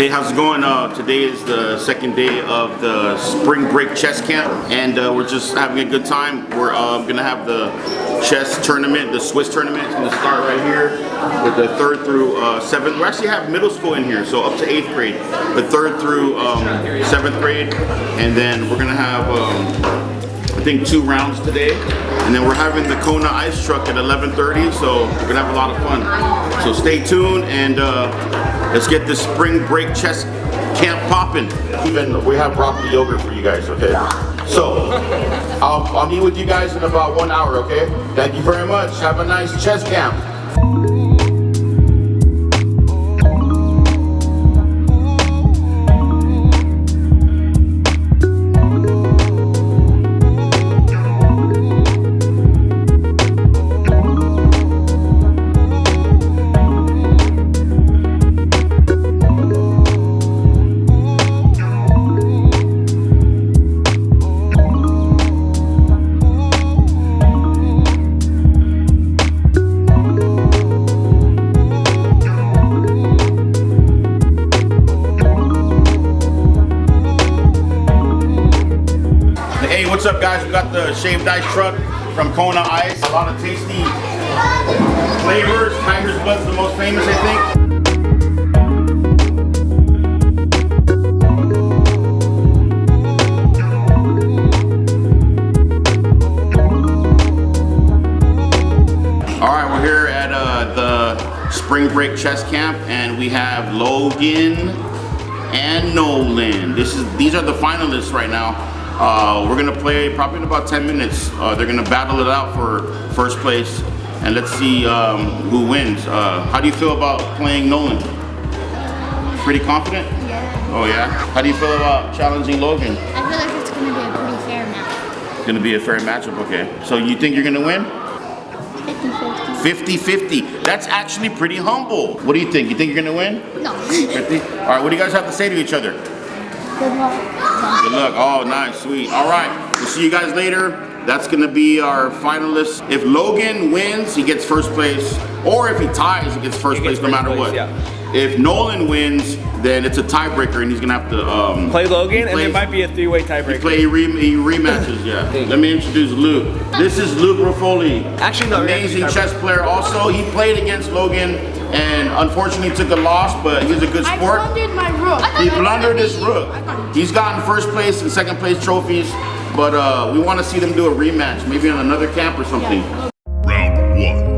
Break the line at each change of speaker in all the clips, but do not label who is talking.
Hey, how's it going? Today is the second day of the spring break chess camp, and we're just having a good time. We're gonna have the chess tournament, the Swiss tournament. It's gonna start right here with the 3rd through 7th. We actually have middle school in here, so up to 8th grade, but 3rd through 7th grade, and then we're gonna have I think 2 rounds today, and then we're having the Kona ice truck at 11:30, so we're gonna have a lot of fun. So stay tuned, and let's get this spring break chess camp popping. Even we have broccoli yogurt for you guys, okay? So I'll meet with you guys in about 1 hour, okay? Thank you very much. Have a nice chess camp. What's up, guys? We got the shaved ice truck from Kona Ice. A lot of tasty flavors. Tiger's Blood's the most famous, I think. All right, we're here at the spring break chess camp, and we have Logan and Nolan. These are the finalists right now. We're gonna play probably in about 10 minutes. They're gonna battle it out for first place, and let's see who wins. How do you feel about playing Nolan? Pretty confident?
Yeah.
Oh yeah? How do you feel about challenging Logan?
I feel like it's gonna be a pretty fair match.
It's gonna be a fair matchup, okay. So you think you're gonna win?
50-50.
50-50. That's actually pretty humble. What do you think? You think you're gonna win?
No.
50? All right, what do you guys have to say to each other?
Good luck.
Good luck. Oh, nice, sweet. All right, we'll see you guys later. That's gonna be our finalists. If Logan wins, he gets first place, or if he ties, he gets first place no matter what.
Yeah.
If Nolan wins, then it's a tiebreaker, and he's gonna have to
Play Logan, and there might be a 3-way tiebreaker.
he rematches. Yeah. Let me introduce Luke. This is Luke Ruffoli.
Actually, no.
Amazing chess player. Also, he played against Logan, and unfortunately took a loss, but he's a good sport.
I blundered my rook.
He blundered his rook. He's gotten first place and second place trophies, but we want to see them do a rematch, maybe on another camp or something.
Yeah.
Round 1.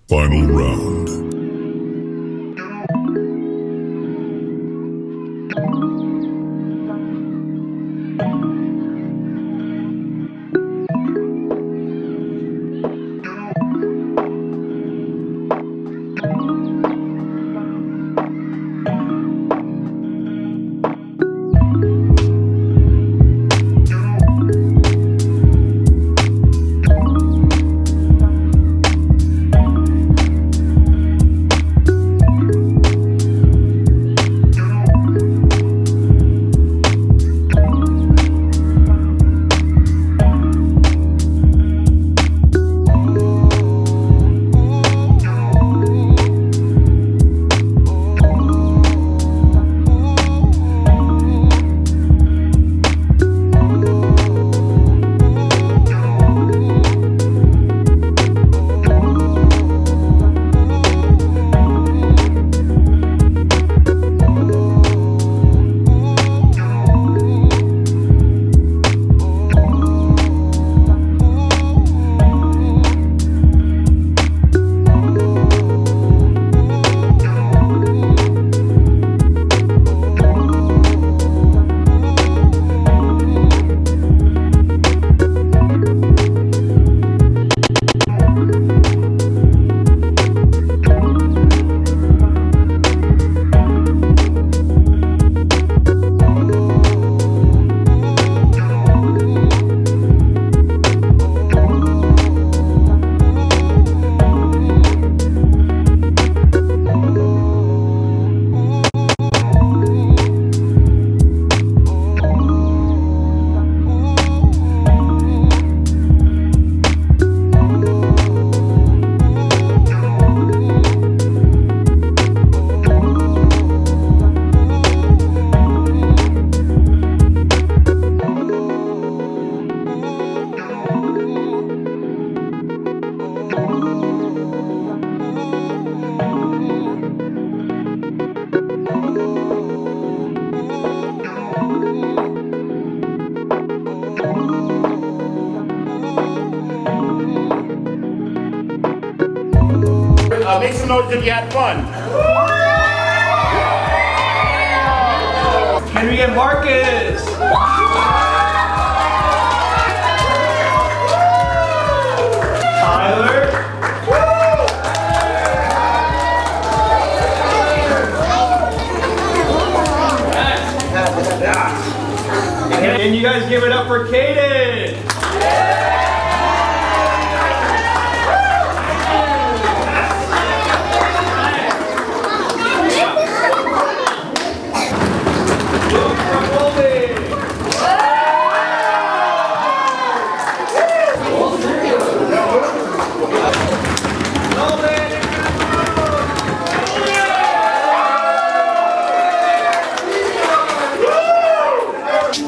Final round.
Make some noise if you had fun.
Can we get Marcus? Tyler? And you guys give it up for Kaden.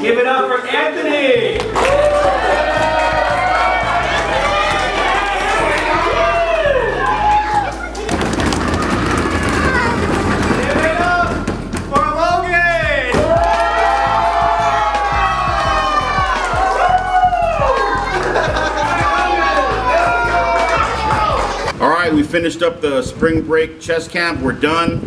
Give it up for Anthony! Give it up for Logan!
All right, we finished up the spring break chess camp. We're done.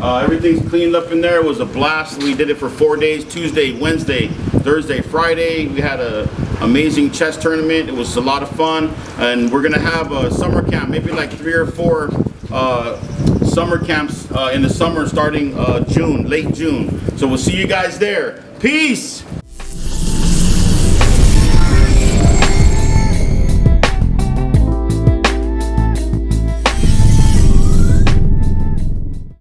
Everything's cleaned up in there. It was a blast. We did it for 4 days, Tuesday, Wednesday, Thursday, Friday. We had an amazing chess tournament. It was a lot of fun. And we're gonna have a summer camp, maybe like 3 or 4 summer camps in the summer starting June, late June. So we'll see you guys there. Peace.